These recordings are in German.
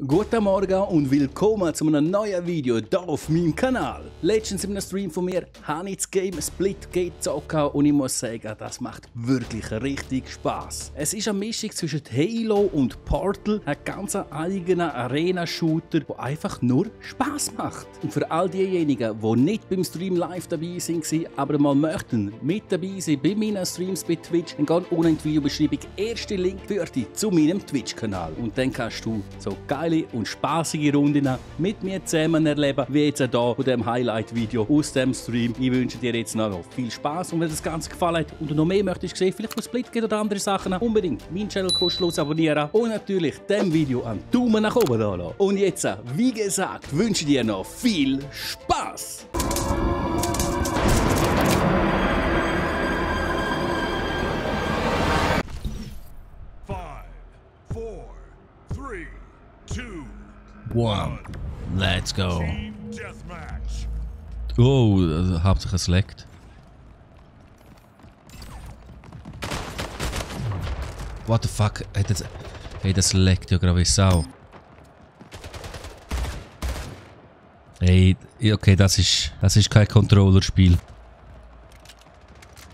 Guten Morgen und willkommen zu einem neuen Video hier auf meinem Kanal. Letztens in einem Stream von mir habe ich das Game Splitgate gezockt und ich muss sagen, das macht wirklich richtig Spaß. Es ist eine Mischung zwischen Halo und Portal, ein ganz eigener Arena-Shooter, der einfach nur Spaß macht. Und für all diejenigen, die nicht beim Stream live dabei sind, aber mal möchten mit dabei sein bei meinen Streams bei Twitch, dann geht unten in die Videobeschreibung der erste Link für dich zu meinem Twitch-Kanal. Und dann kannst du so geile und spaßige Runden mit mir zusammen erleben, wie jetzt hier bei dem Highlight-Video aus dem Stream. Ich wünsche dir jetzt noch viel Spaß und wenn dir das Ganze gefallen hat und du noch mehr möchtest sehen, vielleicht von Splitgate oder andere Sachen, unbedingt meinen Channel kostenlos abonnieren und natürlich dem Video einen Daumen nach oben da lassen. Und jetzt, wie gesagt, wünsche ich dir noch viel Spaß! One. Let's go. Oh, also hauptsächlich es leckt. What the fuck? Hey, das leckt ja gerade wie Sau. Hey, okay, das ist kein Controllerspiel.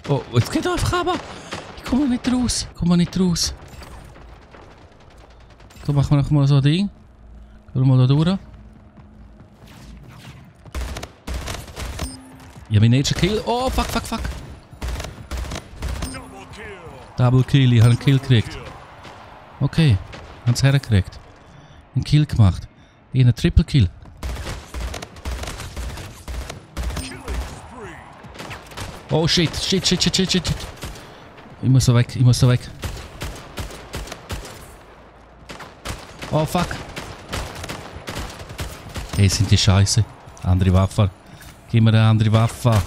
Oh, jetzt geht er einfach runter. Ich komme nicht raus. So, machen wir noch mal so ein Ding. Gehen wir mal da durch. Ich habe meinen ersten Kill. Oh, fuck. Double Kill, ich habe einen Kill gekriegt. Okay, haben es hergekriegt. Einen Kill gemacht. Ich habe einen Triple Kill. Oh shit. Ich muss so weg. Oh fuck. Hey, sind die Scheiße. Andere Waffe. Gib mir eine andere Waffe.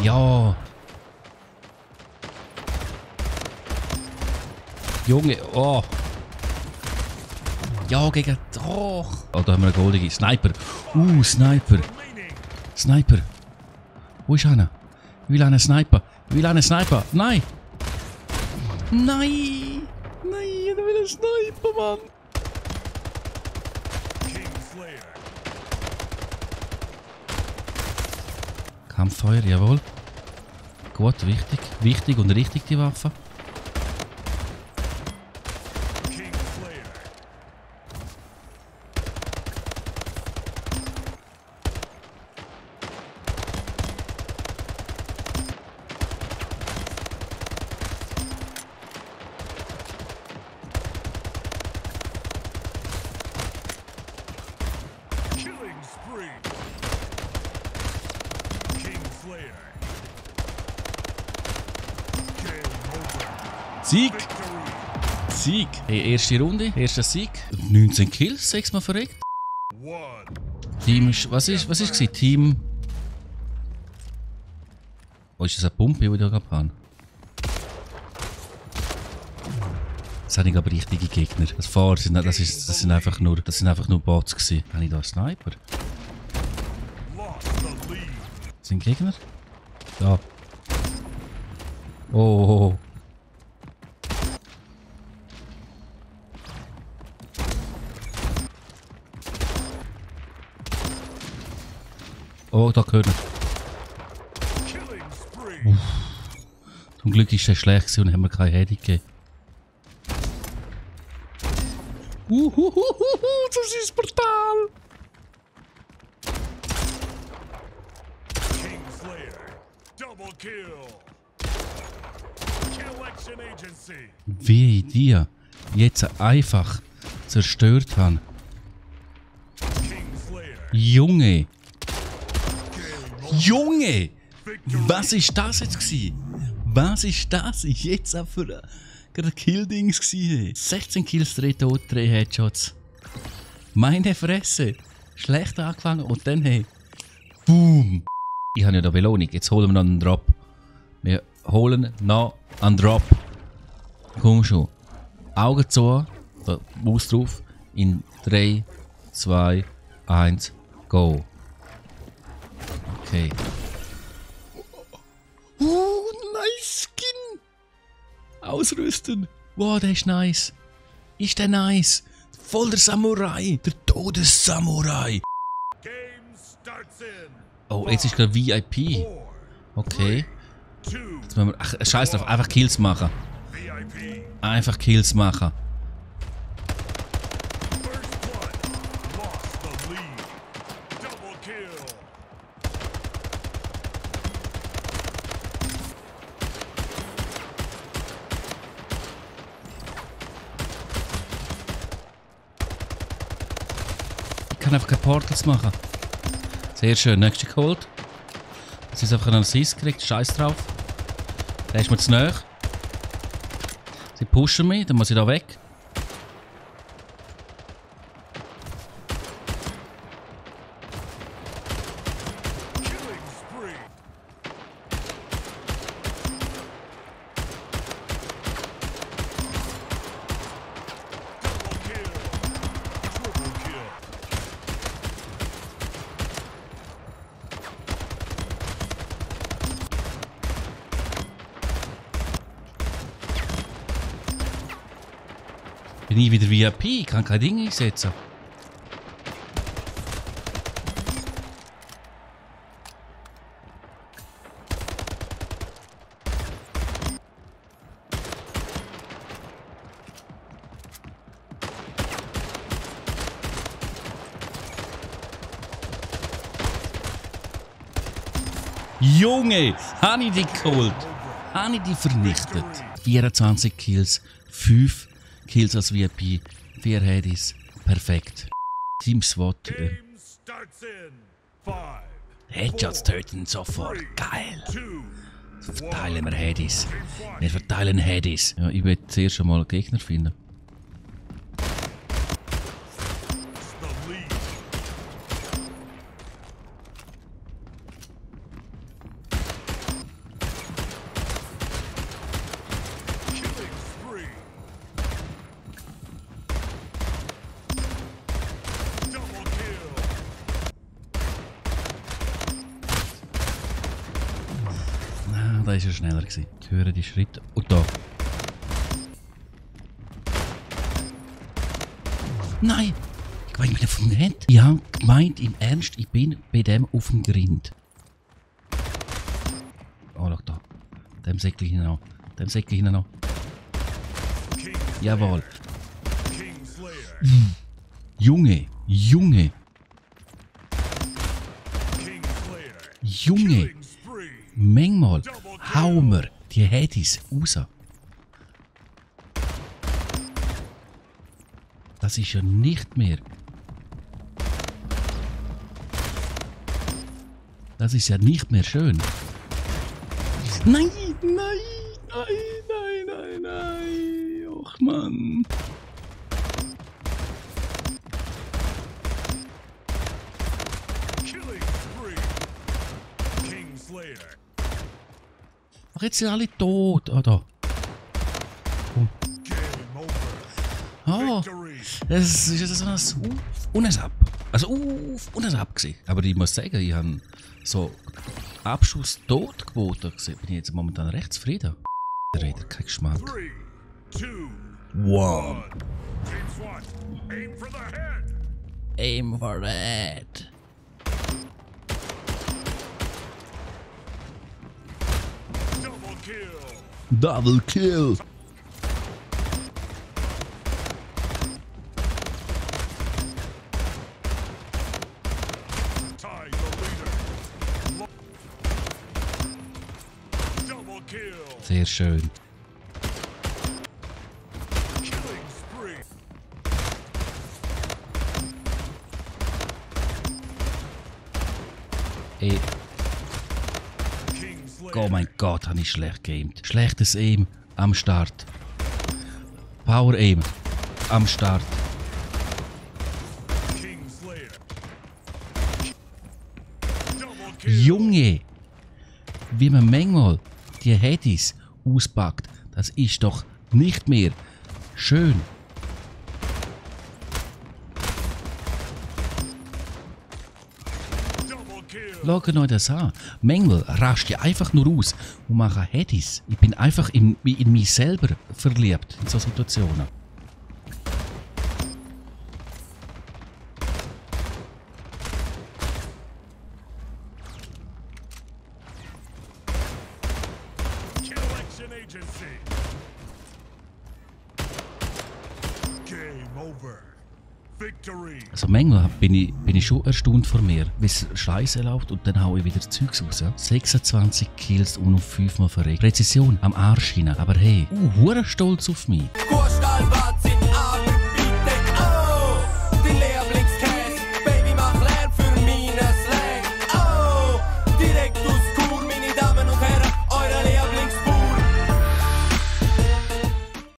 Ja. Junge, oh. Ja, gegen... Oh. Oh, da haben wir einen goldigen Sniper. Sniper. Wo ist einer? Ich will einen Sniper. Nein. Ich will einen Sniper, Mann. Kampffeuer, jawohl. Gut, wichtig und richtig die Waffe. Sieg! Hey, erste Runde, erster Sieg. 19 Kills, 6 Mal verreckt. Team ist... Was ist gewesen? Team... Oh, ist das eine Pumpe, die ich da gerade habe? Das sind aber richtige Gegner. Das Fahrer sind einfach nur Bots gewesen. Habe ich da einen Sniper? Das sind Gegner? Da. Oh. Oh, da gehört er. Zum Glück ist der schlecht und haben wir keine Heading gegeben. Das ist brutal! Wie ich dir jetzt einfach zerstört habe. Junge! Was ist das jetzt gewesen? Was ist das jetzt auch für ein Killdings gewesen? 16 Kills, 3 Tote, 3 Headshots. Meine Fresse. Schlecht angefangen und dann hey. Boom. Ich habe ja da Belohnung. Jetzt holen wir noch einen Drop. Wir holen noch einen Drop. Komm schon. Augen zu. Maus drauf. In 3, 2, 1, go. Okay. Nice Skin! Ausrüsten! Wow, der ist nice. Ist der nice? Voll der Samurai. Der Todessamurai. Oh, jetzt ist gerade VIP. Okay. Jetzt müssen wir, ach, scheiß drauf, einfach Kills machen. Einfach Kills machen. Ich kann einfach keine Portals machen. Sehr schön, nächste geholt. Jetzt ist einfach einen Assist gekriegt, scheiß drauf. Der ist mir zu nahe. Sie pushen mich, dann muss ich da weg. Bin ich wieder VIP, ich kann kein Ding einsetzen. Junge, habe ich dich geholt. Habe ich dich vernichtet. 24 Kills, 5 Kills als VIP, 4 Headies. Perfekt. Team SWAT. Headshots töten sofort. Geil. Verteilen wir Headies. Wir verteilen Headies. Ja, ich will zuerst einmal Gegner finden. Da war er schneller gewesen. Ich höre die Schritte. Und da. Nein! Ich meine, ich bin Hand. Ich habe gemeint, im Ernst, ich bin bei dem auf dem Grind. Oh, schau da. Dem Säckchen hinten noch. Dem Säckchen hinten noch. Jawohl. Junge! Junge! Junge! Manchmal hauen wir die Headies raus. Das ist ja nicht mehr. Das ist ja nicht mehr schön. Nein, nein, nein, nein, nein, nein. Och Mann. Ach, jetzt sind alle tot. Ah, da. Oh. Das ist so ein Auf und ein Ab. Also Auf und ein Ab gewesen. Aber ich muss sagen, ich habe so Abschuss-Totquote gesehen. Bin ich jetzt momentan recht zufrieden. Der hat keinen Geschmack. 3, 2, 1. Aim for the head. Double kill. Sehr schön. Ey. Oh mein Gott, habe ich schlecht geaimt. Schlechtes Aim am Start. Power Aim am Start. Junge, wie man manchmal die Headies auspackt, das ist doch nicht mehr schön. Schaut euch das an. Manchmal rast ich einfach nur aus und mache Headies. Ich bin einfach in mich selber verliebt in solchen Situationen. Also manchmal bin ich schon erstaunt vor mir, wie es Scheiße läuft und dann hau ich wieder Zeugs raus. 26 Kills und auf 5 Mal verreckt. Präzision am Arsch hinein, aber hey, hure stolz auf mich.